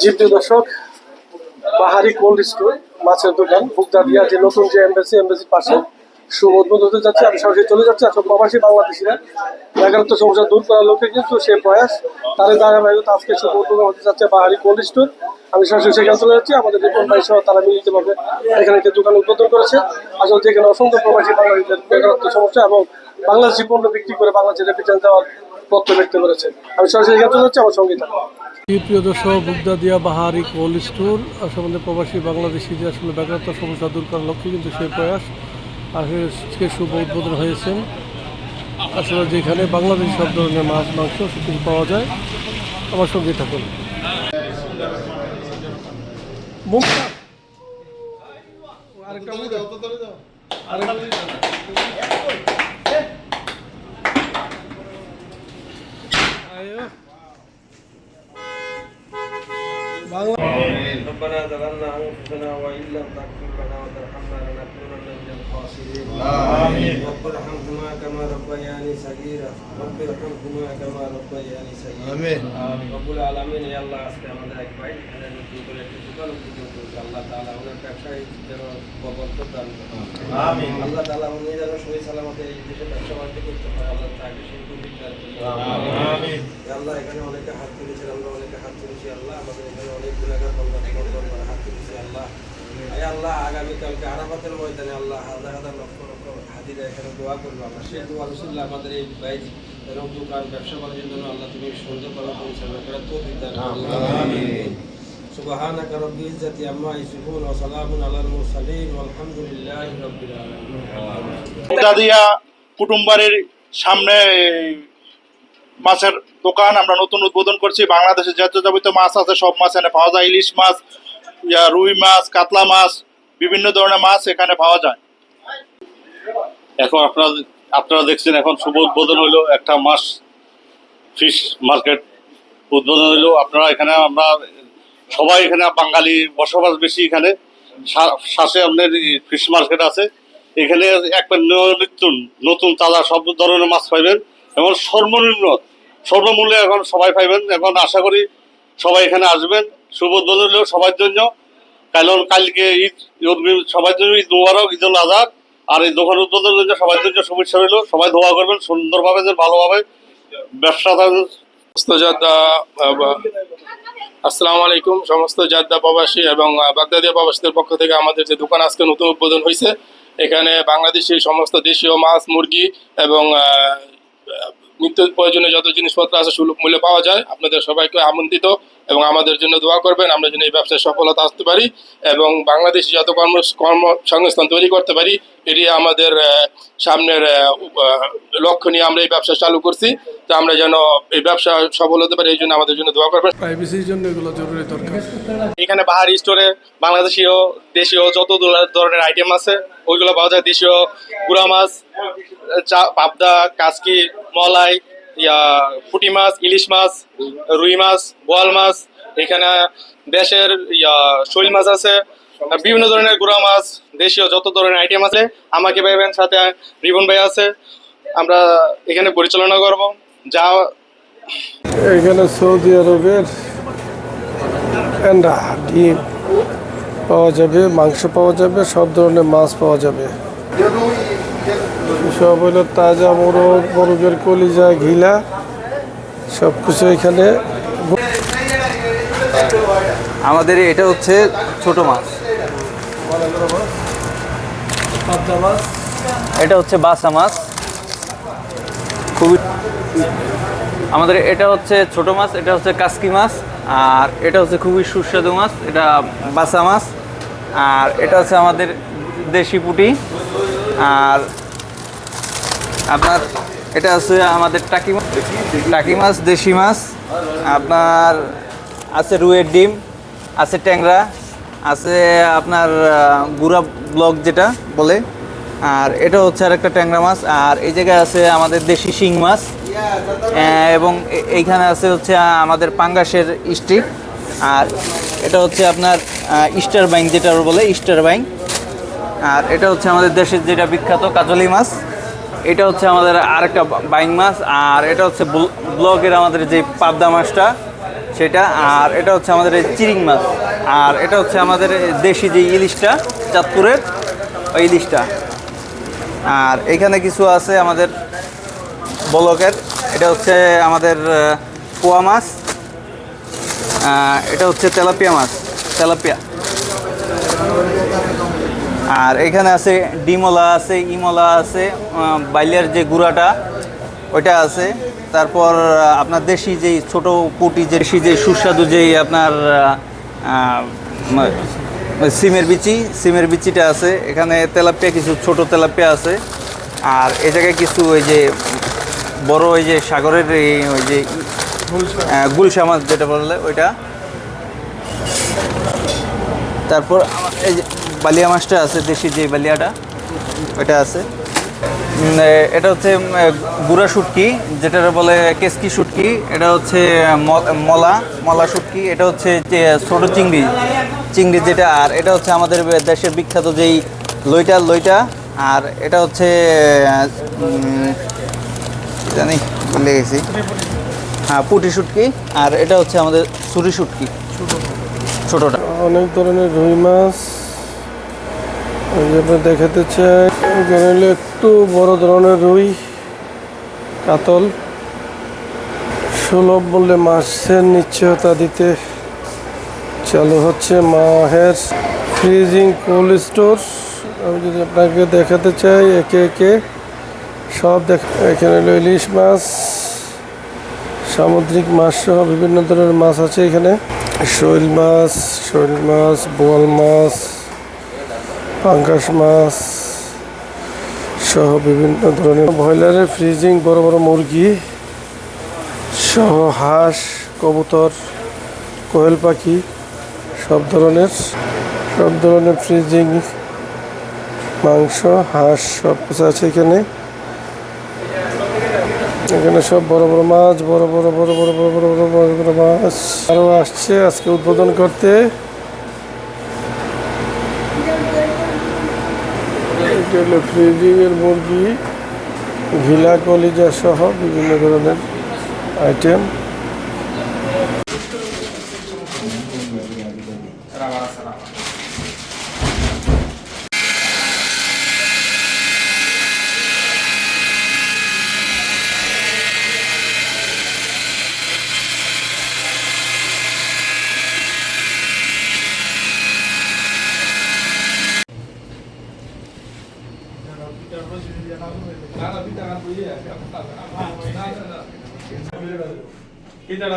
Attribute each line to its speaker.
Speaker 1: জি প্রিয় দর্শক, পাহাড়ি কোল্ড স্টোর মাছের দোকান বুকদাদিয়া যে নতুন যে এমবেসির পাশে শুভ উদ্বোধন হতে যাচ্ছে। আমি সরাসরি চলে যাচ্ছি। আসলে প্রবাসী বাংলাদেশিরা বেকারত্ব সমস্যা দূর করার লক্ষ্যে কিন্তু সে প্রয়াস, তাদের ধারাবাহিকতা আজকে শুভ উদ্বোধন হতে যাচ্ছে পাহাড়ি কোল্ড স্টোর। আমি সরাসরি সেখানে চলে যাচ্ছি। আমাদের রিপন ভাই সহ তারা মিলিতভাবে এখানে একটি দোকান উদ্বোধন করেছে। আসলে যেখানে অসংখ্য প্রবাসী বাংলাদেশের বেকারত্ব সমস্যা এবং বাংলাদেশি পণ্য বিক্রি করে বাংলাদেশের রেমিটেন্স দেওয়ার পত্র ব্যক্ত করেছে। আমি সরাসরি এখানে চলে যাচ্ছি, আমার সঙ্গে থাকুন। প্রিয় দর্শক, বুকদাদিয়া পাহাড়ি কোল্ড স্টোর আসলে প্রবাসী বাংলাদেশিদের আসলে বেকারত্ব সমস্যা দূর করার লক্ষ্যে কিন্তু সেই প্রয়াস আজকে শুভ উদ্বোধন হয়েছে। আসলে যেখানে বাংলাদেশি সব ধরনের মাছ মাংস সব কিছু পাওয়া যায়। আমার সঙ্গে থাকুন।
Speaker 2: ربنا ظلمنا انفسنا وان لم تغفر لنا وترحمنا لنكونن من الخاسرين. آمين. رب ارحمهما كما ربياني صغيرا. رب ارحمهما كما ربياني صغيرا. آمين. رب العالمين يا الله আজকে আমাদের এক ভাই এখানে নতুন করে একটা দোকান উদ্বোধন করেছে। আল্লাহ তাআলা ওনার ব্যবসায় যেন বরকত দান করেন। আমিন। আল্লাহ তাআলা উনি যেন সহি সালামতে এই দেশে ব্যবসা বাণিজ্য করতে পারে, আল্লাহ তাকে সেই তৌফিক দান করেন। আমিন। আল্লাহ এখানে অনেকে হাত তুলেছে, আমরা অনেকে হাত তুলেছি। আল্লাহ আমাদের এখানে অনেক গুনাহগার বান্দা হাত তুলেছে। আল্লাহ আল্লাহ আগামীকালকে আরাফাতের ময়দানে আল্লাহ হাজার হাজার লক্ষ লক্ষ হাজিরা এখানে দোয়া করবো। আমরা সেই দোয়া রসুল্লাহ আমাদের এই ভাই এবং দোকান ব্যবসা বাণিজ্যের জন্য আল্লাহ তুমি সুন্দরভাবে পরিচালনা করার তৌফিক দান করুন। আমিন। سبحانك رب العزة عما يصفون وسلام على المرسلين والحمد لله رب العالمين.
Speaker 3: বুকদাদিয়া কুটুমবাড়ির সামনে মাছের দোকান আমরা নতুন উদ্বোধন করছি। বাংলাদেশের যত যাবতীয় মাছ আছে সব মাছ এখানে পাওয়া যায়। ইলিশ মাছ, রুই মাছ, কাতলা মাছ, বিভিন্ন ধরনের মাছ এখানে পাওয়া যায়। এখন আপনারা দেখছেন এখন শুভ উদ্বোধন হইলো একটা মাছ ফিশ মার্কেট উদ্বোধন হইলো। আপনারা এখানে আমরা সবাই এখানে বাঙালি বসবাস বেশি। এখানে শ্বাসে আপনার ফিশ মার্কেট আছে। এখানে একবার নতুন তাজা সব ধরনের মাছ পাইবেন এবং সর্বমূল্যে এখন সবাই পাইবেন। এখন আশা করি সবাই এখানে আসবেন। শুভ উদ্বোধন হলো সবার জন্য। কারণ কালকে ঈদ, সবার জন্য ঈদ মুবারক, ঈদুল আজহা। আর এই দোকান উদ্বোধনের জন্য সবার জন্য শুভেচ্ছা রইল। সবাই দোয়া করবেন সুন্দরভাবে, যে ভালোভাবে ব্যবসা
Speaker 4: সমস্ত জাদ্দা আসসালামু আলাইকুম। সমস্ত জাদ্দা প্রবাসী এবং বাগদাদিয়া প্রবাসীদের পক্ষ থেকে আমাদের যে দোকান আজকে নতুন উদ্বোধন হয়েছে, এখানে বাংলাদেশি সমস্ত দেশীয় মাছ, মুরগি এবং নিত্য প্রয়োজনীয় যত জিনিসপত্র আছে সুলভ মূল্যে পাওয়া যায়। আপনাদের সবাইকে আমন্ত্রিত এবং আমাদের জন্য দোয়া করবেন আমরা যেন এই ব্যবসায় সফলতা আসতে পারি এবং বাংলাদেশি যত কর্মসংস্থান তৈরি করতে পারি, এটি আমাদের সামনের লক্ষ্য নিয়ে আমরা এই ব্যবসা চালু করছি। তো আমরা যেন এই ব্যবসা সফল হতে পারি, এই জন্য আমাদের জন্য দোয়া করবেন।
Speaker 1: প্রাইভেসির জন্য এগুলো জরুরি দরকার।
Speaker 5: এখানে পাহাড়ি স্টোরে বাংলাদেশীয় দেশীয় যত ধরনের আইটেম আছে ওইগুলো পাওয়া যায়। দেশীয় গুড়া মাছ, পাবদা, কাসকি, মলাই, পুঁটি মাছ, ইলিশ মাছ, রুই মাছ, বোয়াল মাছ। এখানে দেশের শৈল মাছ আছে, বিভিন্ন ধরনের গুড়া মাছ, দেশীয় যত ধরনের আইটেম আছে। আমাকে পাইবেন, সাথে রিবন ভাই আছে। আমরা এখানে পরিচালনা করব। যা
Speaker 1: এখানে সৌদি আরবের এন্ডা, ডিম পাওয়া যাবে, মাংস পাওয়া যাবে, সব ধরনের মাছ পাওয়া যাবে। সব হলো তাজা মোরগ, মোরগের কলিজা, ঘিলা, সব কিছু এখানে।
Speaker 6: আমাদের এটা হচ্ছে ছোট মাছ, এটা হচ্ছে বাসা মাছ। খুবই আমাদের এটা হচ্ছে ছোট মাছ, এটা হচ্ছে কাসকি মাছ। আর এটা হচ্ছে খুবই সুস্বাদু মাছ, এটা বাসা মাছ। আর এটা হচ্ছে আমাদের দেশি পুঁটি। আর আপনার এটা আছে আমাদের টাকি মাছ, দেশি মাছ। আপনার আছে রুইয়ের ডিম, আছে ট্যাংরা, আছে আপনার গুড়া ব্লক যেটা বলে। আর এটা হচ্ছে আর একটা ট্যাংরা মাছ। আর এই জায়গায় আছে আমাদের দেশি শিং মাছ এবং এইখানে আছে হচ্ছে আমাদের পাঙ্গাসের স্টিক। আর এটা হচ্ছে আপনার স্টার বাইং যেটা বলে, স্টার বাইং। আর এটা হচ্ছে আমাদের দেশের যেটা বিখ্যাত কাজলি মাছ। এটা হচ্ছে আমাদের আরেকটা বাইং মাছ। আর এটা হচ্ছে ব্লকের আমাদের যে পাবদা মাছটা, সেটা। আর এটা হচ্ছে আমাদের এই চিরিং মাছ। আর এটা হচ্ছে আমাদের দেশি যে ইলিশটা, চাঁদপুরের ওই ইলিশটা। আর এখানে কিছু আছে আমাদের বলকের, এটা হচ্ছে আমাদের পোয়া মাছ। এটা হচ্ছে তেলাপিয়া মাছ, তেলাপিয়া। আর এখানে আছে ডিমলা আছে, ইমলা আছে, বাইলের যে গুঁড়াটা ওইটা আছে। তারপর আপনার দেশি যেই ছোট পুটি, যে দেশি যে সুস্বাদু যেই আপনার সিমের বিচিটা আছে। এখানে তেলাপিয়া, কিছু ছোট তেলাপিয়া আছে। আর এই জায়গায় কিছু ওই যে বড় ওই যে সাগরের ওই যে গুলশা মাছ যেটা বললে ওইটা। তারপর এই যে বালিয়া মাছটা আছে, দেশি যে বালিয়াটা ওইটা আছে। এটা হচ্ছে গুড়া শুটকি, যেটা বলে কেসকি শুটকি। এটা হচ্ছে মলা শুটকি। এটা হচ্ছে যে ছোট চিংড়ি যেটা। আর এটা হচ্ছে আমাদের দেশের বিখ্যাত যেই লইটা। আর এটা হচ্ছে জানি ভুলে গেছি, হ্যাঁ, পুঁটি শুটকি। আর এটা হচ্ছে আমাদের ছুরি শুটকি, ছোটটা।
Speaker 1: অনেক ধরনের রুই মাছ ওই যে আপনার দেখাতে চাই। এখানে হলো একটু বড় ধরনের রুই, কাতল। সুলভ মূল্যে মাছের নিশ্চয়তা দিতে চালু হচ্ছে মাহের ফ্রিজিং কোল্ড স্টোর। আমি যদি আপনাকে দেখাতে চাই একে একে সব এখানে হলো ইলিশ মাছ, সামুদ্রিক মাছ সহ বিভিন্ন ধরনের মাছ আছে এখানে। শৈল মাছ, বোয়াল মাছ, পাঙ্গাস মাছ সহ বিভিন্ন ধরনের। ব্রয়লারের ফ্রিজিং, বড় বড় মুরগি সহ হাঁস, কবুতর, কোয়েল পাখি, সব ধরনের ফ্রিজিং মাংস, হাঁস সব কিছু আছে এখানে। এখানে সব বড় বড় মাছ, বড় বড় মাছ আরও আসছে আজকে উদ্বোধন করতে। এটা হলো ফ্রিজিংয়ের মুরগি, ঘিলা, কলিজা সহ বিভিন্ন ধরনের আইটেম।
Speaker 3: Kita